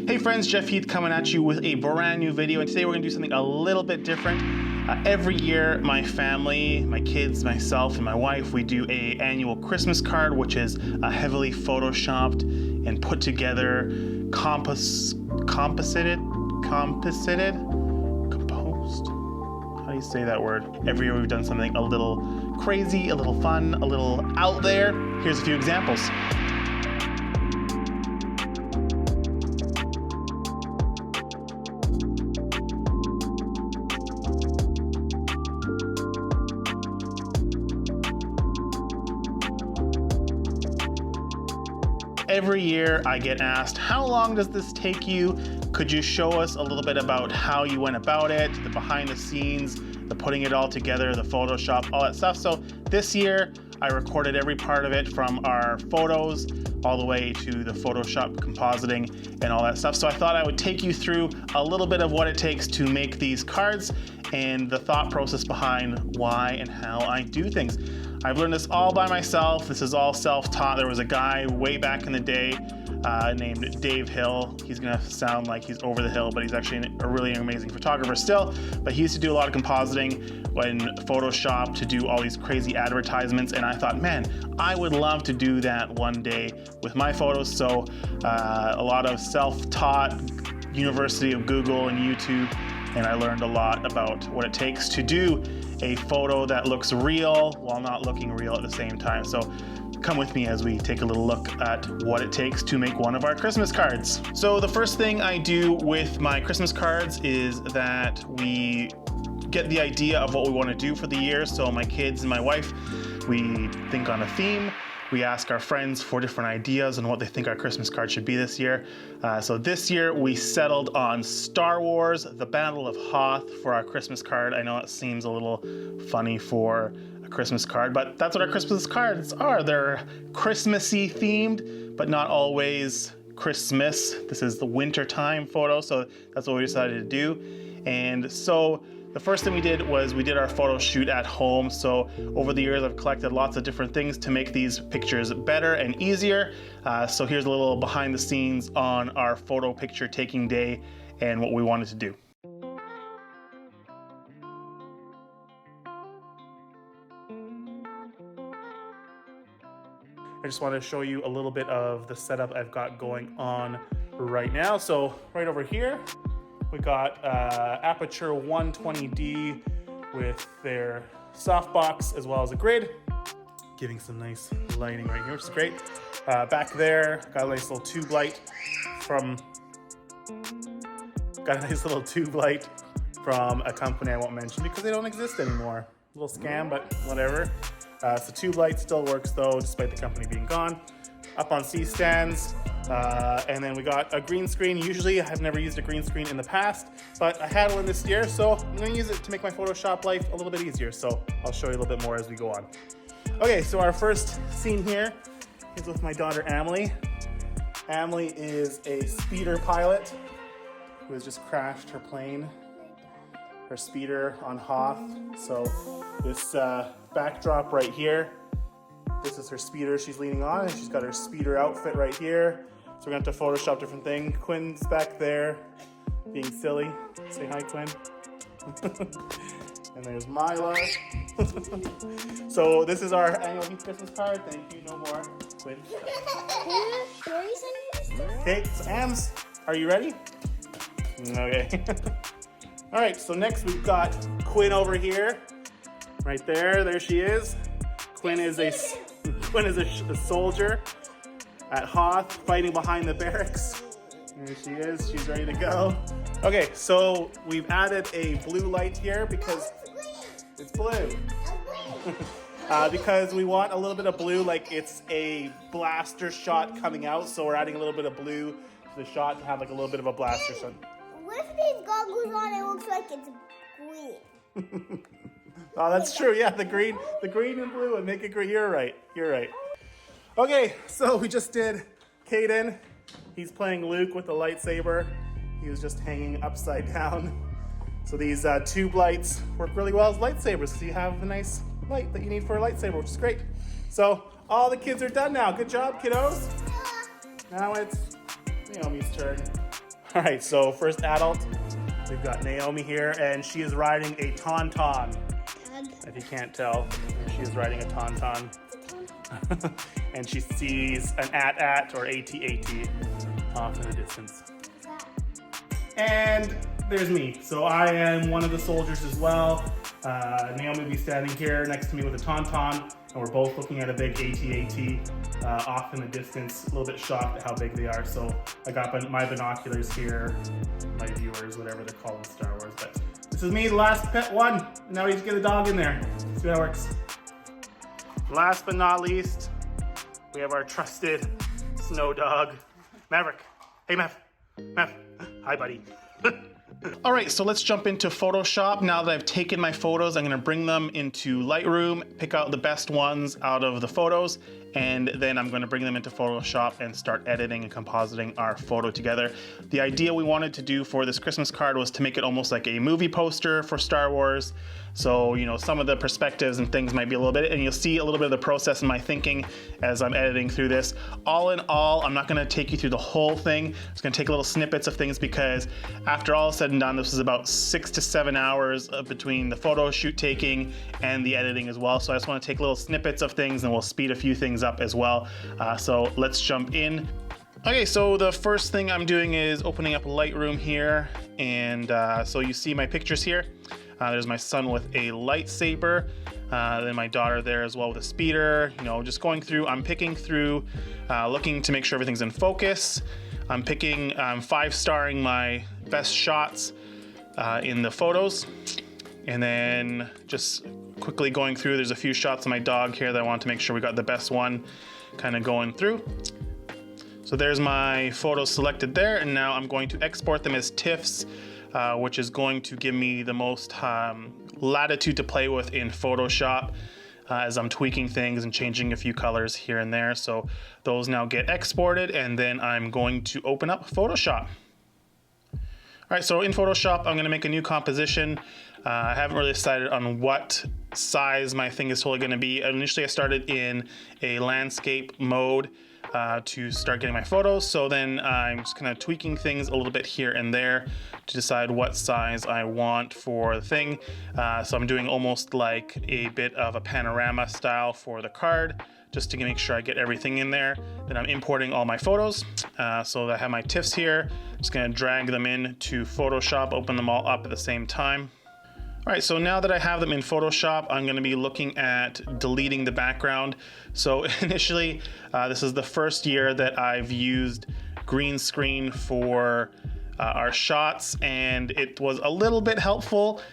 Hey friends, Jeff Heath coming at you with a brand new video, and today we're gonna do something a little bit different. Every year, my family, my kids, myself, and my wife, we do an annual Christmas card, which is heavily photoshopped and put together, composed? How do you say that word? Every year we've done something a little crazy, a little fun, a little out there. Here's a few examples. Every year I get asked, how long does this take you? Could you show us a little bit about how you went about it, the behind the scenes, the putting it all together, the Photoshop, all that stuff. So this year I recorded every part of it, from our photos all the way to the Photoshop compositing and all that stuff. So I thought I would take you through a little bit of what it takes to make these cards and the thought process behind why and how I do things. I've learned this all by myself. This is all self-taught. There was a guy way back in the day named Dave Hill. He's gonna sound like he's over the hill, but he's actually a really amazing photographer still. But he used to do a lot of compositing in Photoshop to do all these crazy advertisements. And I thought, man, I would love to do that one day with my photos. So a lot of self-taught, University of Google and YouTube, and I learned a lot about what it takes to do a photo that looks real while not looking real at the same time. So come with me as we take a little look at what it takes to make one of our Christmas cards. So the first thing I do with my Christmas cards is that we get the idea of what we want to do for the year. So my kids and my wife, we think on a theme. We ask our friends for different ideas on what they think our Christmas card should be this year. So this year we settled on Star Wars, the Battle of Hoth for our Christmas card. I know it seems a little funny for a Christmas card, but that's what our Christmas cards are. They're Christmassy themed, but not always Christmas. This is the winter time photo, so that's what we decided to do. And so the first thing we did was we did our photo shoot at home. So over the years, I've collected lots of different things to make these pictures better and easier. So here's a little behind the scenes on our photo picture taking day and what we wanted to do. I just want to show you a little bit of the setup I've got going on right now. So right over here, we got Aperture 120D with their softbox as well as a grid, giving some nice lighting right here, which is great. Back there, got a nice little tube light from a company I won't mention because they don't exist anymore. A little scam, but whatever. So tube light still works though, despite the company being gone. Up on C-stands. And then we got a green screen. Usually I've never used a green screen in the past, but I had one this year, so I'm gonna use it to make my Photoshop life a little bit easier. So I'll show you a little bit more as we go on. Okay, so our first scene here is with my daughter, Emily. Emily is a speeder pilot who has just crashed her plane, her speeder on Hoth. So this backdrop right here, this is her speeder she's leaning on, and she's got her speeder outfit right here. So we're gonna have to Photoshop different things. Quinn's back there being silly. Say hi, Quinn. And there's Mila. So this is our annual Heath Christmas card. Thank you, no more. Quinn. Okay, so Ams, are you ready? Okay. All right, so next we've got Quinn over here. Right there, there she is. Quinn is a soldier at Hoth, fighting behind the barracks. There she is, she's ready to go. Okay, so we've added a blue light here because it's blue. Because we want a little bit of blue, like it's a blaster shot coming out, so we're adding a little bit of blue to the shot to have like a little bit of a blaster shot. With these goggles on, it looks like it's green. Oh, that's true. Yeah, the green and blue and make it green. You're right. You're right. Okay, so we just did Caden. He's playing Luke with the lightsaber. He was just hanging upside down. So these tube lights work really well as lightsabers, so you have a nice light that you need for a lightsaber, which is great. So all the kids are done now. Good job, kiddos. Now it's Naomi's turn. All right, so first adult, we've got Naomi here, and she is riding a tauntaun. If you can't tell, she is riding a tauntaun. And she sees an at or AT-AT off in the distance. And there's me. So I am one of the soldiers as well. Naomi will be standing here next to me with a tauntaun, and we're both looking at a big AT-AT off in the distance, a little bit shocked at how big they are. So I got my binoculars here, my viewers, whatever they're called in Star Wars. But this is me, the last pet one. Now we just get a dog in there. Let's see how it works. Last but not least, we have our trusted snow dog, Maverick. Hey, Mav. Hi, buddy. All right, so let's jump into Photoshop. Now that I've taken my photos, I'm gonna bring them into Lightroom, pick out the best ones out of the photos, and then I'm gonna bring them into Photoshop and start editing and compositing our photo together. The idea we wanted to do for this Christmas card was to make it almost like a movie poster for Star Wars. So, you know, some of the perspectives and things might be a little bit, and you'll see a little bit of the process in my thinking as I'm editing through this. All in all, I'm not gonna take you through the whole thing. I'm just gonna take little snippets of things because after all is said and done, this is about 6 to 7 hours between the photo shoot taking and the editing as well. So I just wanna take little snippets of things and we'll speed a few things up as well. So let's jump in. Okay, so the first thing I'm doing is opening up Lightroom here. And so you see my pictures here. There's my son with a lightsaber, then my daughter there as well with a speeder. You know, just going through, I'm picking through, looking to make sure everything's in focus. I'm picking, 5-starring my best shots in the photos. And then just quickly going through, there's a few shots of my dog here that I want to make sure we got the best one kind of going through. So there's my photos selected there, and now I'm going to export them as TIFFs. Which is going to give me the most latitude to play with in Photoshop as I'm tweaking things and changing a few colors here and there. So those now get exported, and then I'm going to open up Photoshop. All right, so in Photoshop, I'm gonna make a new composition. I haven't really decided on what size my thing is totally gonna be. Initially, I started in a landscape mode to start getting my photos. So then I'm just kind of tweaking things a little bit here and there to decide what size I want for the thing. So I'm doing almost like a bit of a panorama style for the card, just to make sure I get everything in there. Then I'm importing all my photos. So I have my TIFFs here. Just gonna drag them into Photoshop, open them all up at the same time. All right, so now that I have them in Photoshop, I'm gonna be looking at deleting the background. So initially, this is the first year that I've used green screen for our shots, and it was a little bit helpful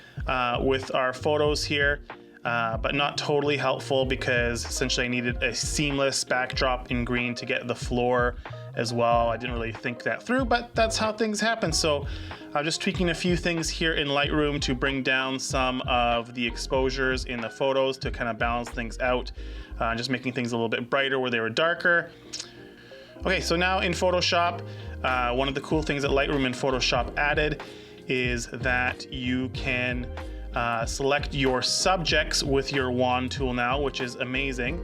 with our photos here, but not totally helpful because essentially I needed a seamless backdrop in green to get the floor as well. I didn't really think that through, but that's how things happen. So I'm just tweaking a few things here in Lightroom to bring down some of the exposures in the photos to kind of balance things out, just making things a little bit brighter where they were darker. Okay, so now in Photoshop, one of the cool things that Lightroom and Photoshop added is that you can select your subjects with your wand tool now, which is amazing.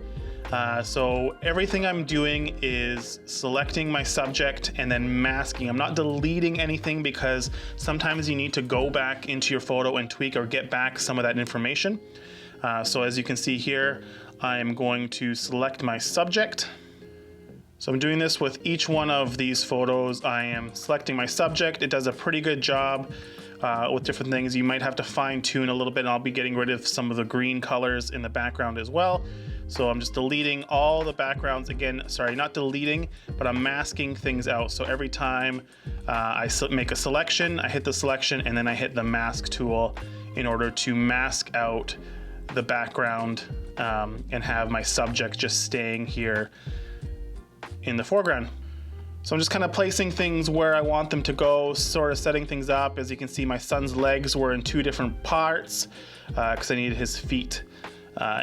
So everything I'm doing is selecting my subject and then masking. I'm not deleting anything because sometimes you need to go back into your photo and tweak or get back some of that information. So as you can see here, I'm going to select my subject. So I'm doing this with each one of these photos. I am selecting my subject. It does a pretty good job with different things. You might have to fine tune a little bit, and I'll be getting rid of some of the green colors in the background as well. So I'm just deleting all the backgrounds. Again, sorry, not deleting, but I'm masking things out. So every time I make a selection, I hit the selection and then I hit the mask tool in order to mask out the background and have my subject just staying here in the foreground. So I'm just kind of placing things where I want them to go, sort of setting things up. As you can see, my son's legs were in 2 different parts because I needed his feet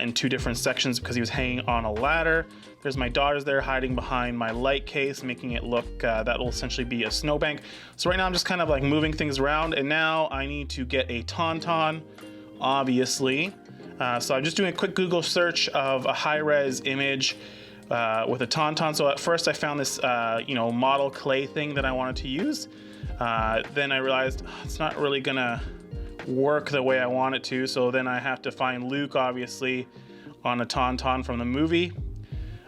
in 2 different sections because he was hanging on a ladder. There's my daughters there hiding behind my light case, making it look, that will essentially be a snowbank. So right now I'm just kind of like moving things around, and now I need to get a tauntaun, obviously. So I'm just doing a quick Google search of a high-res image with a tauntaun. So at first I found this, model clay thing that I wanted to use. Then I realized it's not really gonna work the way I want it to. So then I have to find Luke, obviously, on a tauntaun from the movie.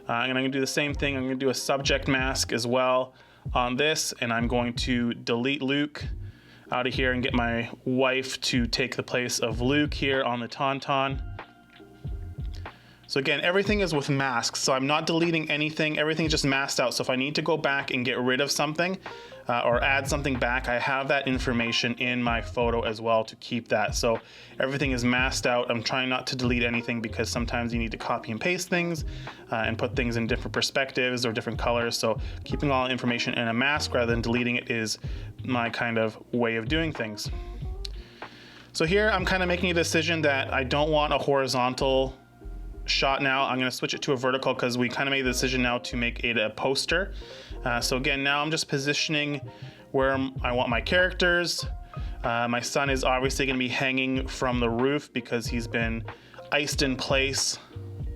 And I'm gonna do the same thing. I'm gonna do a subject mask as well on this, and I'm going to delete Luke out of here and get my wife to take the place of Luke here on the tauntaun. So again, everything is with masks, so I'm not deleting anything. Everything's just masked out. So if I need to go back and get rid of something or add something back, I have that information in my photo as well to keep that. So everything is masked out. I'm trying not to delete anything because sometimes you need to copy and paste things and put things in different perspectives or different colors. So keeping all information in a mask rather than deleting it is my kind of way of doing things. So here I'm kind of making a decision that I don't want a horizontal shot now. I'm going to switch it to a vertical because we kind of made the decision now to make it a poster. So again, now I'm just positioning where I want my characters. My son is obviously going to be hanging from the roof because he's been iced in place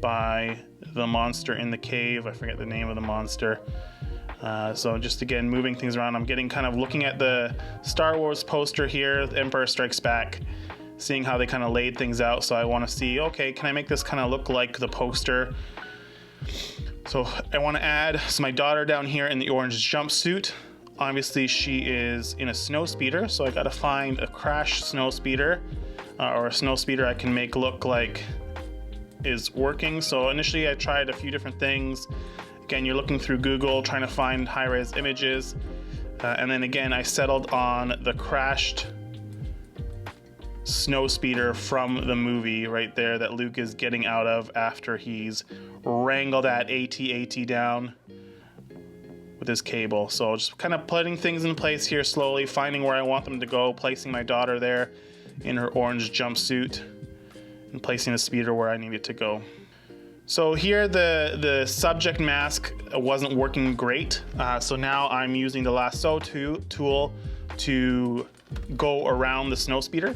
by the monster in the cave. I forget the name of the monster. So just again, moving things around. I'm getting kind of looking at the Star Wars poster here, The Empire Strikes Back, seeing how they kind of laid things out. So I want to see, okay, can I make this kind of look like the poster? So I want to add, so my daughter down here in the orange jumpsuit, obviously she is in a snow speeder. So I got to find a crash snow speeder or a snow speeder I can make look like is working. So initially I tried a few different things. Again, you're looking through Google, trying to find high-res images. And then again, I settled on the crashed snow speeder from the movie right there that Luke is getting out of after he's wrangled that AT-AT down with his cable. So just kind of putting things in place here slowly, finding where I want them to go, placing my daughter there in her orange jumpsuit and placing the speeder where I need it to go. So here the subject mask wasn't working great. So now I'm using the lasso tool to go around the snow speeder.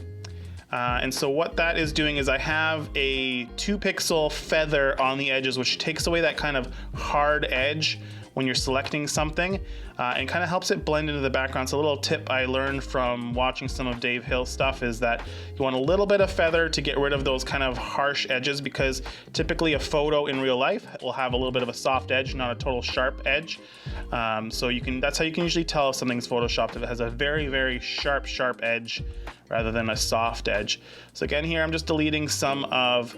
And so what that is doing is I have a 2-pixel feather on the edges, which takes away that kind of hard edge when you're selecting something and kind of helps it blend into the background. So a little tip I learned from watching some of Dave Hill's stuff is that you want a little bit of feather to get rid of those kind of harsh edges, because typically a photo in real life will have a little bit of a soft edge, not a total sharp edge. So that's how you can usually tell if something's photoshopped, if it has a very, very sharp edge rather than a soft edge. So again, here I'm just deleting some of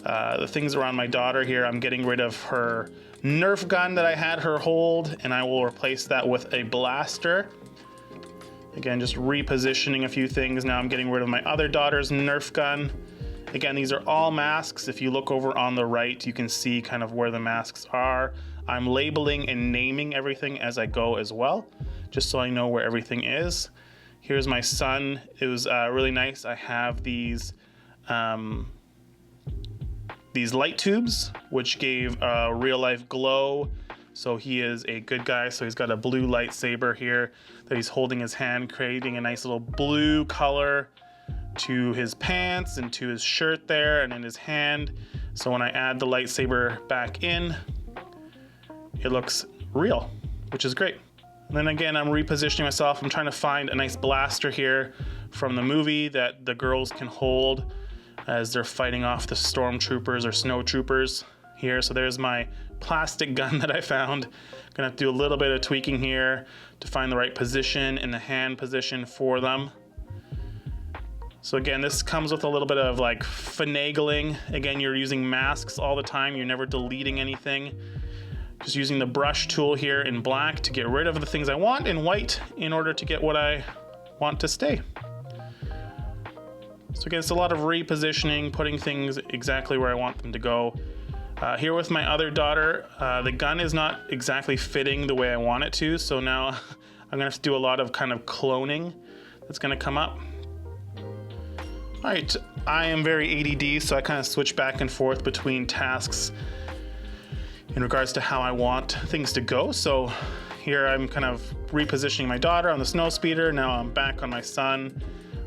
the things around my daughter here. I'm getting rid of her Nerf gun that I had her hold, and I will replace that with a blaster. Again, just repositioning a few things. Now I'm getting rid of my other daughter's Nerf gun. Again, these are all masks. If you look over on the right, you can see kind of where the masks are. I'm labeling and naming everything as I go as well, just so I know where everything is. Here's my son. It was really nice. I have these light tubes, which gave a real life glow. So he is a good guy. So he's got a blue lightsaber here that he's holding his hand, creating a nice little blue color to his pants and to his shirt there and in his hand. So when I add the lightsaber back in, it looks real, which is great. And then again, I'm repositioning myself. I'm trying to find a nice blaster here from the movie that the girls can hold as they're fighting off the stormtroopers or snow troopers here. So there's my plastic gun that I found. Gonna have to do a little bit of tweaking here to find the right position and the hand position for them. So again, this comes with a little bit of like finagling. Again, you're using masks all the time. You're never deleting anything. Just using the brush tool here in black to get rid of the things I want in white in order to get what I want to stay. So again, it's a lot of repositioning, putting things exactly where I want them to go. Here with my other daughter, the gun is not exactly fitting the way I want it to. So now I'm gonna have to do a lot of kind of cloning that's gonna come up. All right, I am very ADD, so I kind of switch back and forth between tasks in regards to how I want things to go. So here I'm kind of repositioning my daughter on the snow speeder. Now I'm back on my son.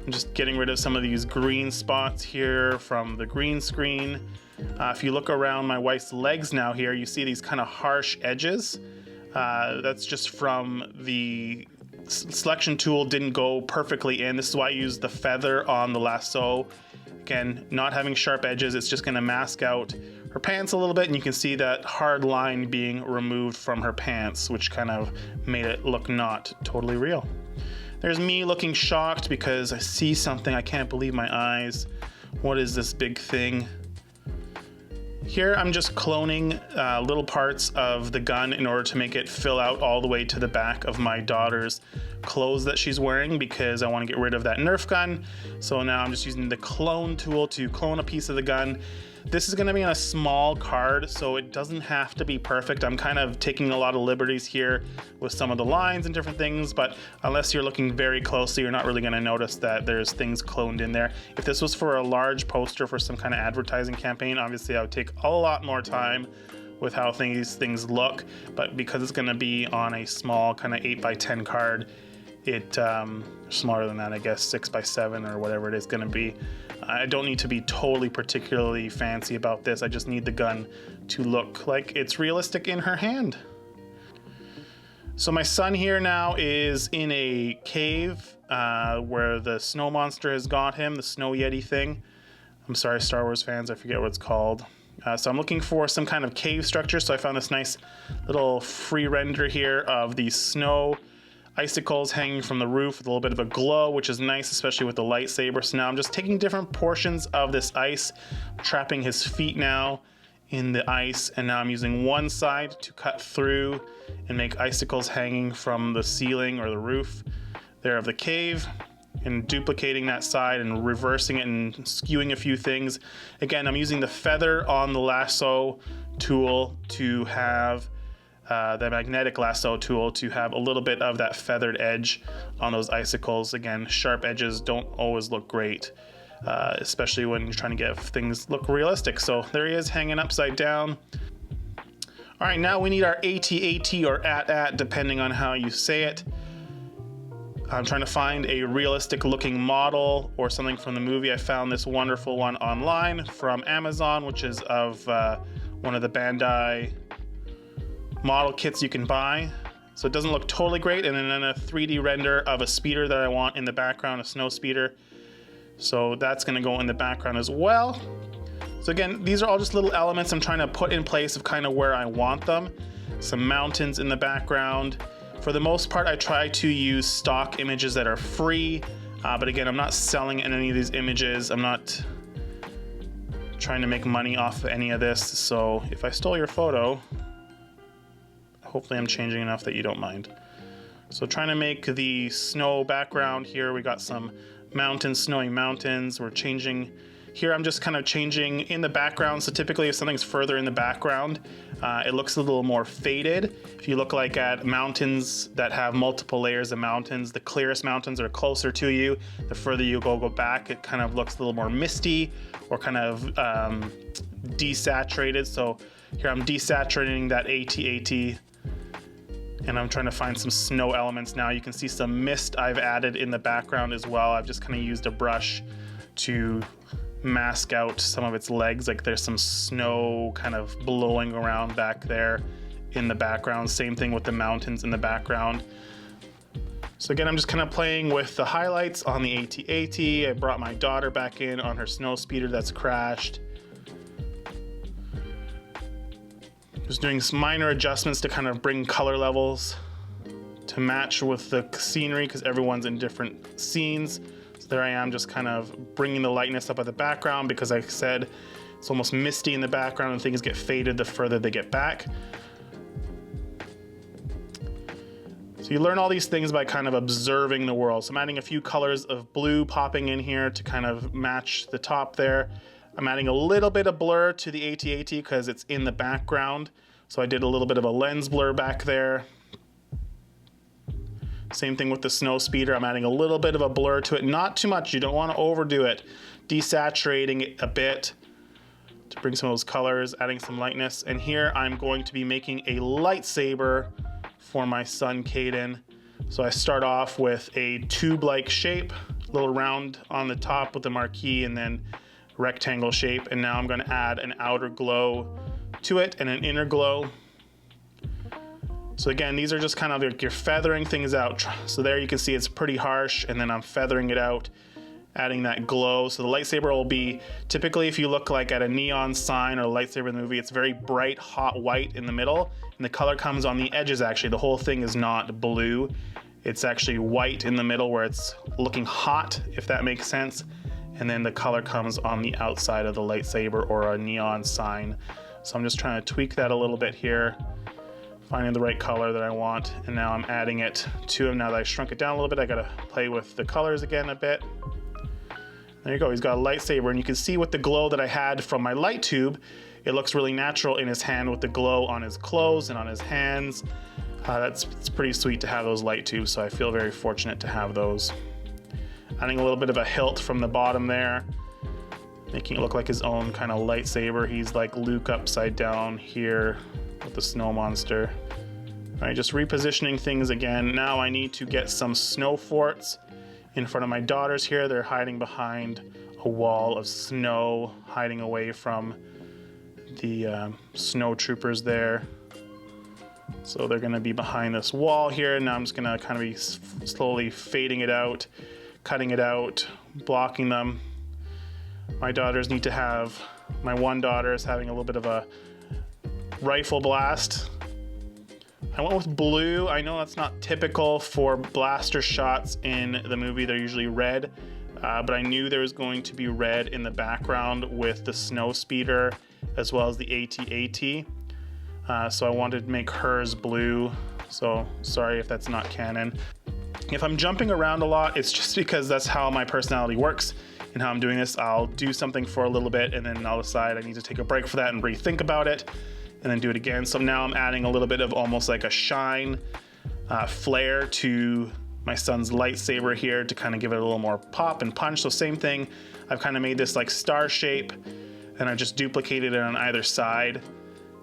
I'm just getting rid of some of these green spots here from the green screen. If you look around my wife's legs now here, you see these kind of harsh edges. That's just from the selection tool didn't go perfectly in. This is why I used the feather on the lasso. Again, not having sharp edges, it's just gonna mask out her pants a little bit, and you can see that hard line being removed from her pants, which kind of made it look not totally real. There's me looking shocked because I see something. I can't believe my eyes. What is this big thing? Here I'm just cloning little parts of the gun in order to make it fill out all the way to the back of my daughter's clothes that she's wearing, because I want to get rid of that Nerf gun. So now I'm just using the clone tool to clone a piece of the gun. This is going to be on a small card, so it doesn't have to be perfect. I'm kind of taking a lot of liberties here with some of the lines and different things, but unless you're looking very closely, you're not really going to notice that there's things cloned in there. If this was for a large poster for some kind of advertising campaign, obviously I would take a lot more time with how these things look, but because it's going to be on a small kind of 8x10 card, it smaller than that, I guess 6x7 or whatever it is going to be. I don't need to be totally particularly fancy about this. I just need the gun to look like it's realistic in her hand. So my son here now is in a cave where the snow monster has got him, the snow yeti thing. I'm sorry, Star Wars fans, I forget what it's called. So I'm looking for some kind of cave structure. So I found this nice little free render here of the snow icicles hanging from the roof with a little bit of a glow, which is nice, especially with the lightsaber. So now I'm just taking different portions of this ice, trapping his feet now in the ice, and now I'm using one side to cut through and make icicles hanging from the ceiling or the roof there of the cave, and duplicating that side and reversing it and skewing a few things. Again, I'm using the feather on the lasso tool to have the magnetic lasso tool to have a little bit of that feathered edge on those icicles. Again, sharp edges don't always look great, especially when you're trying to get things look realistic. So there he is hanging upside down. All right, now we need our AT-AT or AT-AT, depending on how you say it. I'm trying to find a realistic looking model or something from the movie. I found this wonderful one online from Amazon, which is of one of the Bandai model kits you can buy. So it doesn't look totally great, and then a 3D render of a speeder that I want in the background, a snow speeder. So that's gonna go in the background as well. So again, these are all just little elements I'm trying to put in place of kind of where I want them. Some mountains in the background. For the most part, I try to use stock images that are free, but again, I'm not selling any of these images. I'm not trying to make money off of any of this. So if I stole your photo, hopefully I'm changing enough that you don't mind. So trying to make the snow background here. We got some mountains, snowy mountains. We're changing here. I'm just kind of changing in the background. So typically if something's further in the background, it looks a little more faded. If you look like at mountains that have multiple layers of mountains, the clearest mountains are closer to you. The further you go back, it kind of looks a little more misty or kind of desaturated. So here I'm desaturating that AT-AT, and I'm trying to find some snow elements now. You can see some mist I've added in the background as well. I've just kind of used a brush to mask out some of its legs. Like there's some snow kind of blowing around back there in the background. Same thing with the mountains in the background. So again, I'm just kind of playing with the highlights on the AT-AT. I brought my daughter back in on her snow speeder that's crashed. Just doing some minor adjustments to kind of bring color levels to match with the scenery, because everyone's in different scenes. So there I am, just kind of bringing the lightness up at the background, because like I said, it's almost misty in the background and things get faded the further they get back. So you learn all these things by kind of observing the world. So I'm adding a few colors of blue popping in here to kind of match the top there. I'm adding a little bit of blur to the AT-AT because it's in the background. So I did a little bit of a lens blur back there. Same thing with the snow speeder. I'm adding a little bit of a blur to it. Not too much. You don't want to overdo it. Desaturating it a bit to bring some of those colors, adding some lightness. And here I'm going to be making a lightsaber for my son, Caden. So I start off with a tube-like shape, a little round on the top with the marquee, and then rectangle shape. And now I'm gonna add an outer glow to it and an inner glow. So again, these are just kind of like you're feathering things out. So there you can see it's pretty harsh, and then I'm feathering it out, adding that glow. So the lightsaber will be, typically if you look like at a neon sign or a lightsaber in the movie, it's very bright, hot white in the middle, and the color comes on the edges actually. The whole thing is not blue. It's actually white in the middle where it's looking hot, if that makes sense. And then the color comes on the outside of the lightsaber or a neon sign. So I'm just trying to tweak that a little bit here, finding the right color that I want. And now I'm adding it to him. Now that I shrunk it down a little bit, I gotta play with the colors again a bit. There you go, he's got a lightsaber, and you can see with the glow that I had from my light tube, it looks really natural in his hand with the glow on his clothes and on his hands. It's pretty sweet to have those light tubes, so I feel very fortunate to have those. Adding a little bit of a hilt from the bottom there, making it look like his own kind of lightsaber. He's like Luke upside down here with the snow monster. All right, just repositioning things again. Now I need to get some snow forts in front of my daughters here. They're hiding behind a wall of snow, hiding away from the snow troopers there. So they're gonna be behind this wall here. Now I'm just gonna kind of be slowly fading it out, cutting it out, blocking them. My daughters need to have, my one daughter is having a little bit of a rifle blast. I went with blue. I know that's not typical for blaster shots in the movie. They're usually red, but I knew there was going to be red in the background with the snow speeder as well as the AT-AT. So I wanted to make hers blue. So sorry if that's not canon. If I'm jumping around a lot, it's just because that's how my personality works and how I'm doing this. I'll do something for a little bit and then I'll decide I need to take a break for that and rethink about it and then do it again. So now I'm adding a little bit of almost like a shine flare to my son's lightsaber here to kind of give it a little more pop and punch. So same thing, I've kind of made this like star shape and I just duplicated it on either side.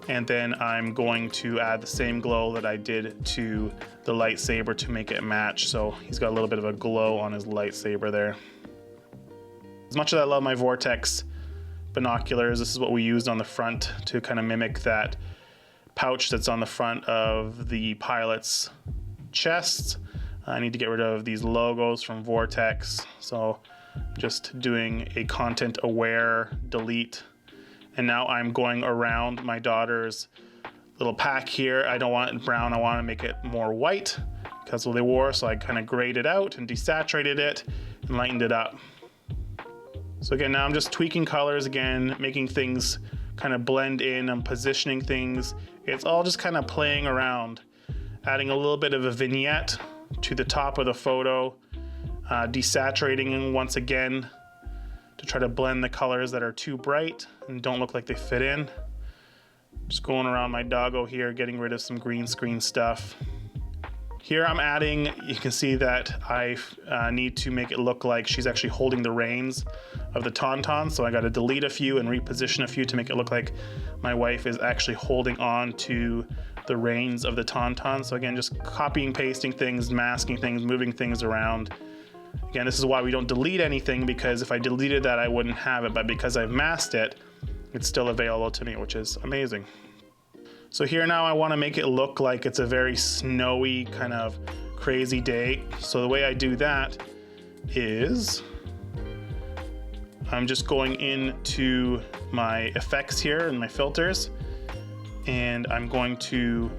And then I'm going to add the same glow that I did to the lightsaber to make it match. So he's got a little bit of a glow on his lightsaber there. As much as I love my Vortex binoculars, this is what we used on the front to kind of mimic that pouch that's on the front of the pilot's chest. I need to get rid of these logos from Vortex. So just doing a content aware delete. And now I'm going around my daughter's little pack here. I don't want it brown, I want to make it more white because of what they wore. So I kind of grayed it out and desaturated it and lightened it up. So again, now I'm just tweaking colors again, making things kind of blend in. I'm positioning things. It's all just kind of playing around, adding a little bit of a vignette to the top of the photo, desaturating once again to try to blend the colors that are too bright and don't look like they fit in. Just going around my doggo here, getting rid of some green screen stuff. Here I'm adding, you can see that I need to make it look like she's actually holding the reins of the Tauntaun. So I got to delete a few and reposition a few to make it look like my wife is actually holding on to the reins of the Tauntaun. So again, just copying, pasting things, masking things, moving things around. Again, this is why we don't delete anything, because if I deleted that, I wouldn't have it. But because I've masked it, it's still available to me, which is amazing. So here now I want to make it look like it's a very snowy kind of crazy day. So the way I do that is I'm just going into my effects here and my filters, and I'm going to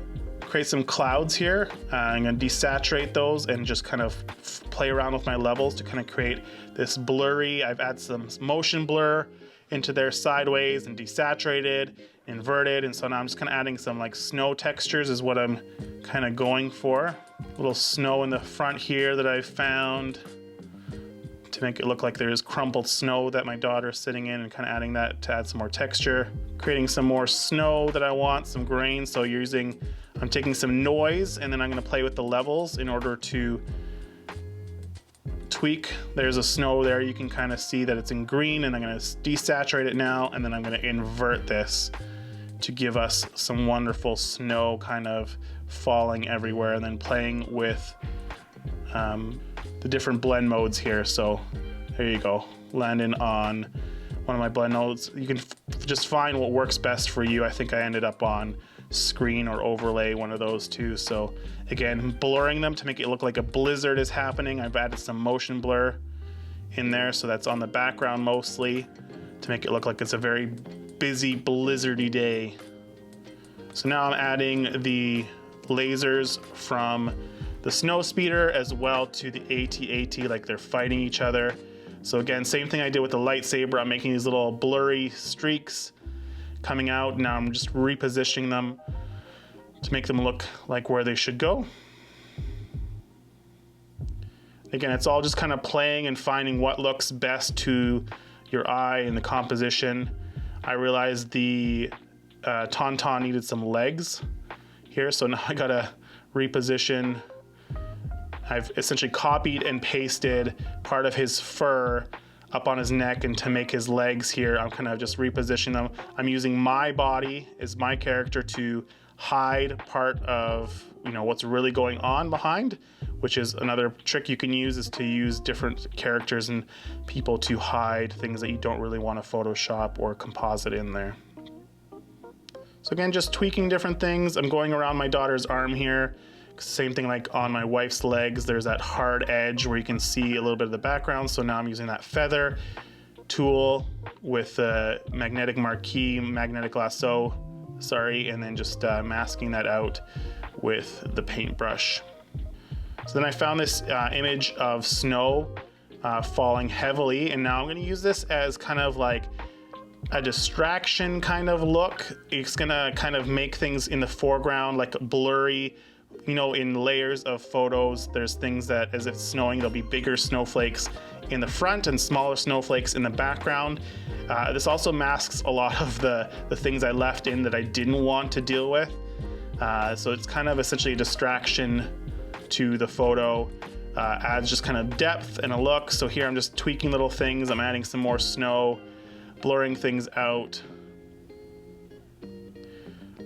create some clouds here. I'm going to desaturate those and just kind of play around with my levels to kind of create this blurry. I've added some motion blur into there sideways and desaturated, inverted, and so now I'm just kind of adding some like snow textures is what I'm kind of going for. A little snow in the front here that I found to make it look like there's crumpled snow that my daughter is sitting in, and kind of adding that to add some more texture. Creating some more snow that I want, some grain, so I'm taking some noise and then I'm going to play with the levels in order to tweak. There's a snow there, you can kind of see that it's in green, and I'm going to desaturate it now, and then I'm going to invert this to give us some wonderful snow kind of falling everywhere, and then playing with the different blend modes here. So there you go, landing on one of my blend nodes. You can just find what works best for you. I think I ended up on screen or overlay, one of those two. So again, blurring them to make it look like a blizzard is happening. I've added some motion blur in there, so that's on the background mostly to make it look like it's a very busy blizzardy day. So now I'm adding the lasers from the snow speeder as well to the AT-AT, like they're fighting each other. So again, same thing I did with the lightsaber. I'm making these little blurry streaks coming out. Now I'm just repositioning them to make them look like where they should go. Again, it's all just kind of playing and finding what looks best to your eye and the composition. I realized the Tauntaun needed some legs here, so now I gotta reposition. I've essentially copied and pasted part of his fur up on his neck, and to make his legs here, I'm kind of just repositioning them. I'm using my body as my character to hide part of, you know, what's really going on behind, which is another trick you can use, is to use different characters and people to hide things that you don't really want to Photoshop or composite in there. So again, just tweaking different things. I'm going around my daughter's arm here. Same thing like on my wife's legs, there's that hard edge where you can see a little bit of the background. So now I'm using that feather tool with a magnetic marquee, magnetic lasso, sorry, and then just masking that out with the paintbrush. So then I found this image of snow falling heavily, and now I'm gonna use this as kind of like a distraction kind of look. It's gonna kind of make things in the foreground like blurry. You know, in layers of photos, there's things that as it's snowing, there'll be bigger snowflakes in the front and smaller snowflakes in the background. This also masks a lot of the things I left in that I didn't want to deal with. So it's kind of essentially a distraction to the photo, adds just kind of depth and a look. So here I'm just tweaking little things. I'm adding some more snow, blurring things out.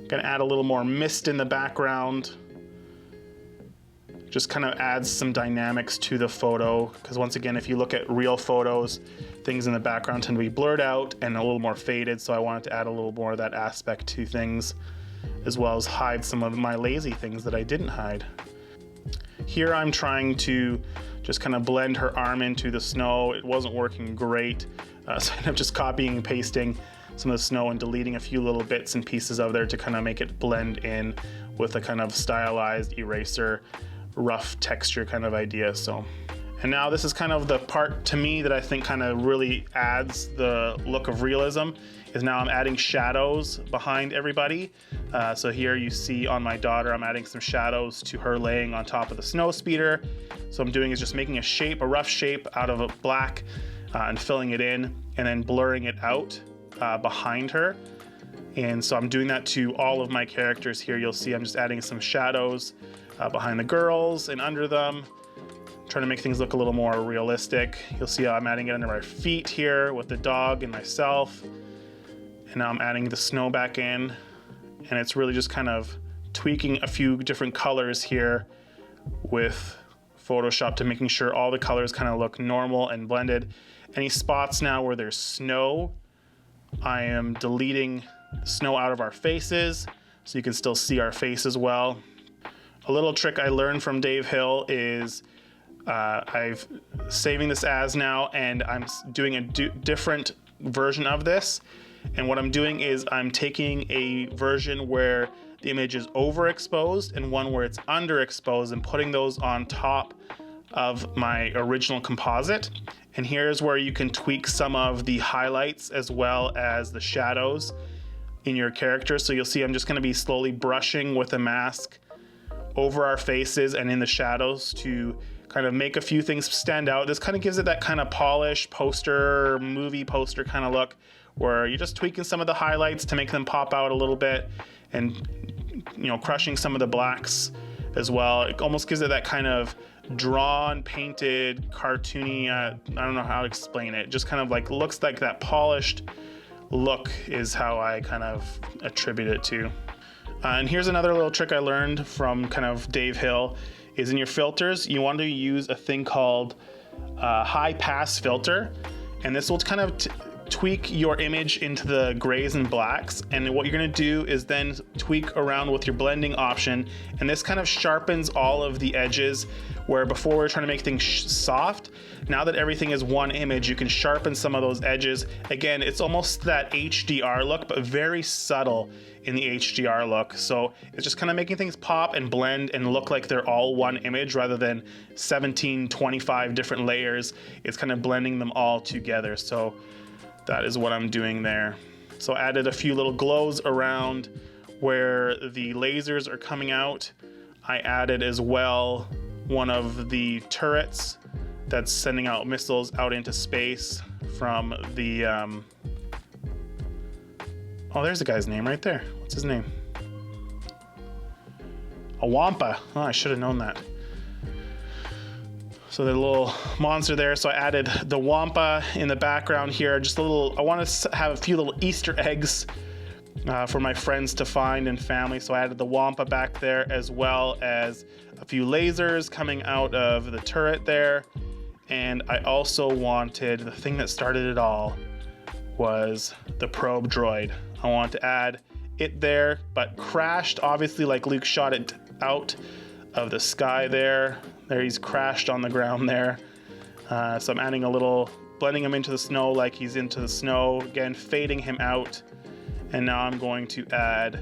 Gonna add a little more mist in the background. Just kind of adds some dynamics to the photo, because once again, if you look at real photos, things in the background tend to be blurred out and a little more faded, so I wanted to add a little more of that aspect to things, as well as hide some of my lazy things that I didn't hide. Here I'm trying to just kind of blend her arm into the snow. It wasn't working great, so I ended up just copying and pasting some of the snow and deleting a few little bits and pieces of there to kind of make it blend in with a kind of stylized eraser, rough texture kind of idea. So, and now this is kind of the part to me that I think kind of really adds the look of realism, is now I'm adding shadows behind everybody. So here you see on my daughter, I'm adding some shadows to her laying on top of the snow speeder. So I'm doing is just making a shape, a rough shape out of a black and filling it in and then blurring it out behind her. And so I'm doing that to all of my characters here. You'll see I'm just adding some shadows behind the girls and under them, trying to make things look a little more realistic. You'll see how I'm adding it under my feet here with the dog and myself. And now I'm adding the snow back in, and it's really just kind of tweaking a few different colors here with Photoshop to making sure all the colors kind of look normal and blended. Any spots now where there's snow, I am deleting snow out of our faces so you can still see our faces well. A little trick I learned from Dave Hill is I've saving this as now, and I'm doing a different version of this. And what I'm doing is I'm taking a version where the image is overexposed and one where it's underexposed and putting those on top of my original composite. And here's where you can tweak some of the highlights as well as the shadows in your character. So you'll see I'm just gonna be slowly brushing with a mask over our faces and in the shadows to kind of make a few things stand out. This kind of gives it that kind of polished poster, movie poster kind of look, where you're just tweaking some of the highlights to make them pop out a little bit and, you know, crushing some of the blacks as well. It almost gives it that kind of drawn, painted, cartoony, I don't know how to explain it. Just kind of like looks like that polished look is how I kind of attribute it to. And here's another little trick I learned from kind of Dave Hill, is in your filters, you want to use a thing called high pass filter. And this will kind of tweak your image into the grays and blacks, and what you're gonna do is then tweak around with your blending option, and this kind of sharpens all of the edges, where before we were trying to make things soft. Now that everything is one image, you can sharpen some of those edges. Again, it's almost that HDR look, but very subtle in the HDR look. So it's just kind of making things pop and blend and look like they're all one image rather than 17, 25 different layers. It's kind of blending them all together. So that is what I'm doing there. So I added a few little glows around where the lasers are coming out. I added as well one of the turrets that's sending out missiles out into space from the, oh, there's the guy's name right there. What's his name? A Wampa. Oh, I should have known that. So the little monster there. So I added the Wampa in the background here. Just a little, I want to have a few little Easter eggs for my friends to find and family. So I added the Wampa back there, as well as a few lasers coming out of the turret there. And I also wanted, the thing that started it all was the probe droid. I want to add it there, but crashed, obviously, like Luke shot it out of the sky there. There, he's crashed on the ground there. So I'm adding a little, blending him into the snow like he's into the snow. Again, fading him out. And now I'm going to add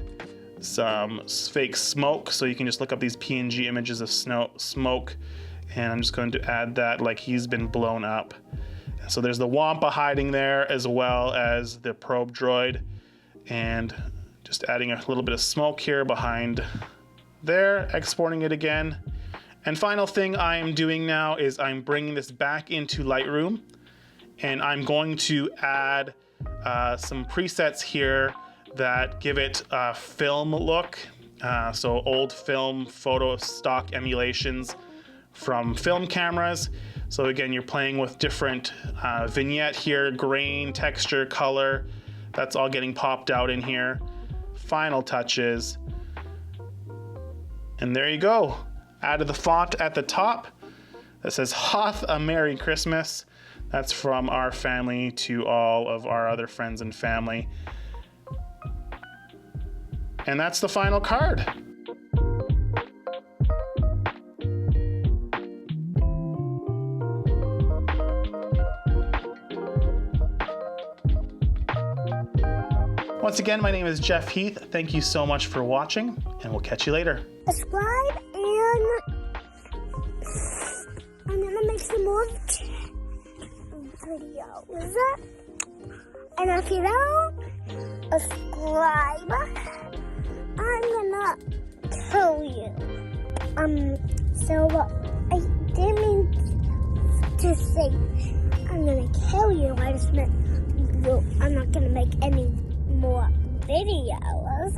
some fake smoke. So you can just look up these PNG images of smoke. And I'm just going to add that like he's been blown up. And so there's the Wampa hiding there, as well as the probe droid. And just adding a little bit of smoke here behind there, exporting it again. And final thing I am doing now is I'm bringing this back into Lightroom, and I'm going to add some presets here that give it a film look. So old film photo stock emulations from film cameras. So again, you're playing with different vignette here, grain, texture, color. That's all getting popped out in here. Final touches. And there you go. Added the font at the top that says Hoth, a Merry Christmas. That's from our family to all of our other friends and family. And that's the final card. Once again, my name is Jeff Heath. Thank you so much for watching, and we'll catch you later. Subscribe, and I'm gonna make some more videos. And if you don't subscribe, I'm gonna kill you. So I didn't mean to say I'm gonna kill you. I just meant I'm not gonna make any more videos.